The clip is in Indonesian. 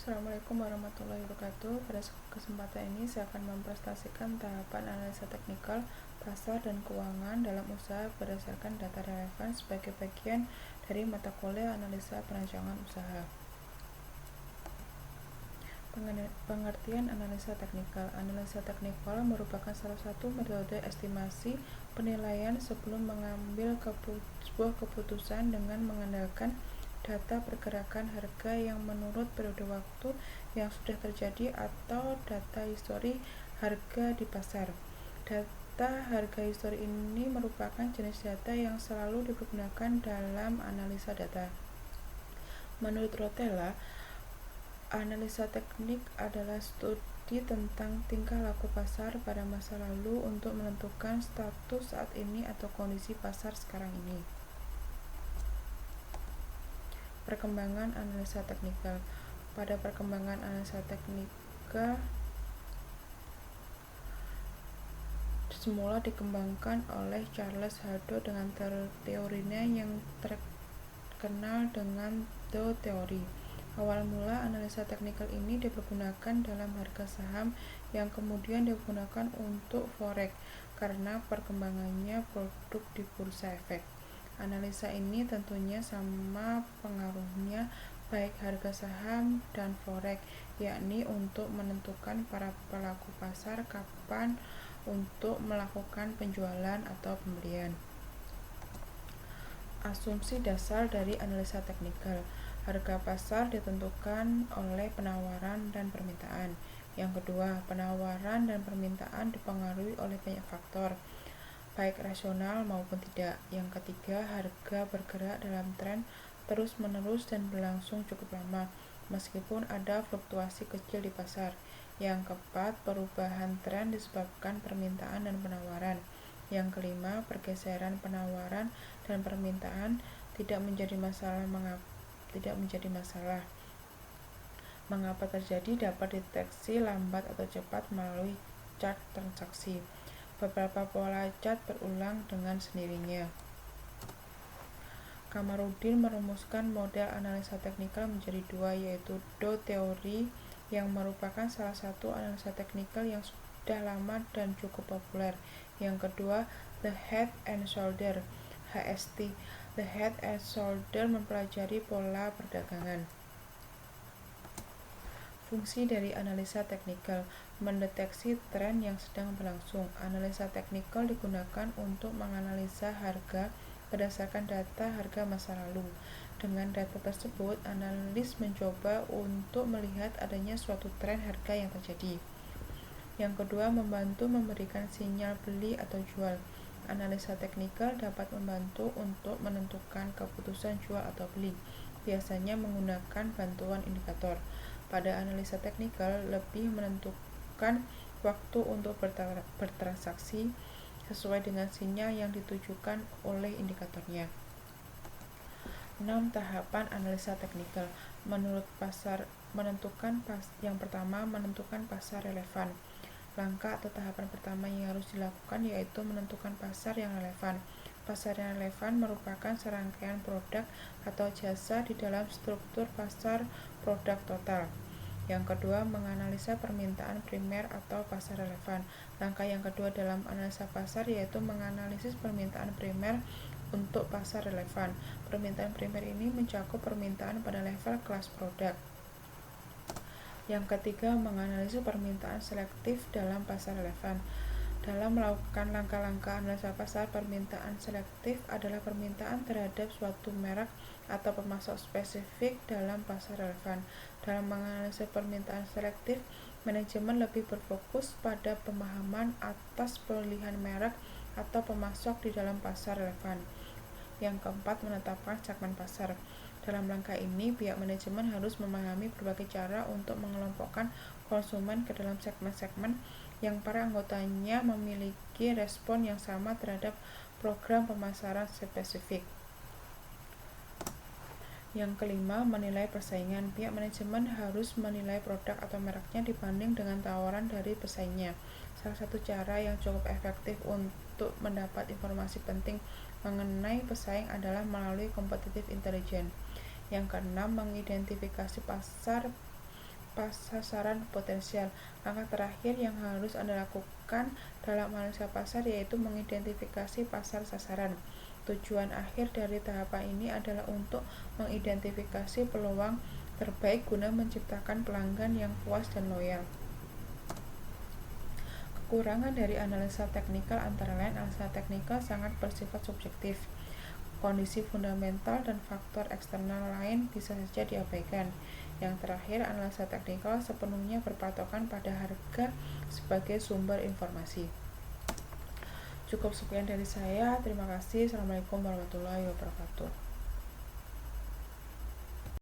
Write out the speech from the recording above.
Assalamualaikum warahmatullahi wabarakatuh. Pada kesempatan ini saya akan mempresentasikan tahapan analisa teknikal pasar dan keuangan dalam usaha berdasarkan data relevan sebagai bagian dari mata kuliah analisa perancangan usaha. Pengertian analisa teknikal. Analisa teknikal merupakan salah satu metode estimasi penilaian sebelum mengambil sebuah keputusan dengan mengandalkan data pergerakan harga yang menurut periode waktu yang sudah terjadi atau data histori harga di pasar. Data harga histori ini merupakan jenis data yang selalu dipergunakan dalam analisa data. Menurut Rotella, analisa teknik adalah studi tentang tingkah laku pasar pada masa lalu untuk menentukan status saat ini atau kondisi pasar sekarang ini. Perkembangan analisa teknikal. Pada perkembangan analisa teknikal semula dikembangkan oleh Charles Haddo dengan teorinya yang terkenal dengan Dow Theory. Awal mula analisa teknikal ini dipergunakan dalam harga saham yang kemudian digunakan untuk forex karena perkembangannya produk di bursa efek. Analisa ini tentunya sama pengaruhnya baik harga saham dan forex, yakni untuk menentukan para pelaku pasar kapan untuk melakukan penjualan atau pembelian. Asumsi dasar dari analisa teknikal. Harga pasar ditentukan oleh penawaran dan permintaan. Yang kedua, penawaran dan permintaan dipengaruhi oleh banyak faktor, baik rasional maupun tidak. Yang ketiga, harga bergerak dalam tren terus-menerus dan berlangsung cukup lama, meskipun ada fluktuasi kecil di pasar. Yang keempat, perubahan tren disebabkan permintaan dan penawaran. Yang kelima, pergeseran penawaran dan permintaan tidak menjadi masalah. Mengapa terjadi dapat dideteksi lambat atau cepat melalui chart transaksi. Beberapa pola chart berulang dengan sendirinya. Kamarudin merumuskan model analisa teknikal menjadi dua, yaitu Dow Theory yang merupakan salah satu analisa teknikal yang sudah lama dan cukup populer. Yang kedua, The Head and Shoulder (HST). The Head and Shoulder mempelajari pola perdagangan. Fungsi dari analisa teknikal: mendeteksi tren yang sedang berlangsung. Analisa teknikal digunakan untuk menganalisa harga berdasarkan data harga masa lalu. Dengan data tersebut, analis mencoba untuk melihat adanya suatu tren harga yang terjadi. Yang kedua, membantu memberikan sinyal beli atau jual. Analisa teknikal dapat membantu untuk menentukan keputusan jual atau beli, biasanya menggunakan bantuan indikator. Pada analisa teknikal, lebih menentukan waktu untuk bertransaksi sesuai dengan sinyal yang ditujukan oleh indikatornya. 6. Tahapan analisa teknikal. Menurut pasar, yang pertama, menentukan pasar relevan. Langkah atau tahapan pertama yang harus dilakukan yaitu menentukan pasar yang relevan. Pasar yang relevan merupakan serangkaian produk atau jasa di dalam struktur pasar produk total. Yang kedua, menganalisa permintaan primer atau pasar relevan. Langkah yang kedua dalam analisa pasar yaitu menganalisis permintaan primer untuk pasar relevan. Permintaan primer ini mencakup permintaan pada level kelas produk. Yang ketiga, menganalisis permintaan selektif dalam pasar relevan. Dalam melakukan langkah-langkah analisa pasar, permintaan selektif adalah permintaan terhadap suatu merek atau pemasok spesifik dalam pasar relevan. Dalam menganalisis permintaan selektif, manajemen lebih berfokus pada pemahaman atas pilihan merek atau pemasok di dalam pasar relevan. Yang keempat, menetapkan segmen pasar. Dalam langkah ini, pihak manajemen harus memahami berbagai cara untuk mengelompokkan konsumen ke dalam segmen-segmen yang para anggotanya memiliki respon yang sama terhadap program pemasaran spesifik. Yang kelima, menilai persaingan. Pihak manajemen harus menilai produk atau mereknya dibanding dengan tawaran dari pesaingnya. Salah satu cara yang cukup efektif untuk mendapat informasi penting mengenai pesaing adalah melalui competitive intelligence. Yang keenam, mengidentifikasi pasar sasaran potensial. Langkah terakhir yang harus Anda lakukan dalam analisa pasar yaitu mengidentifikasi pasar sasaran. Tujuan akhir dari tahapan ini adalah untuk mengidentifikasi peluang terbaik guna menciptakan pelanggan yang puas dan loyal. Kekurangan dari analisa teknikal antara lain analisa teknikal sangat bersifat subjektif. Kondisi fundamental dan faktor eksternal lain bisa saja diabaikan. Yang terakhir, analisa teknikal sepenuhnya berpatokan pada harga sebagai sumber informasi. Cukup sekian dari saya. Terima kasih. Assalamualaikum warahmatullahi wabarakatuh.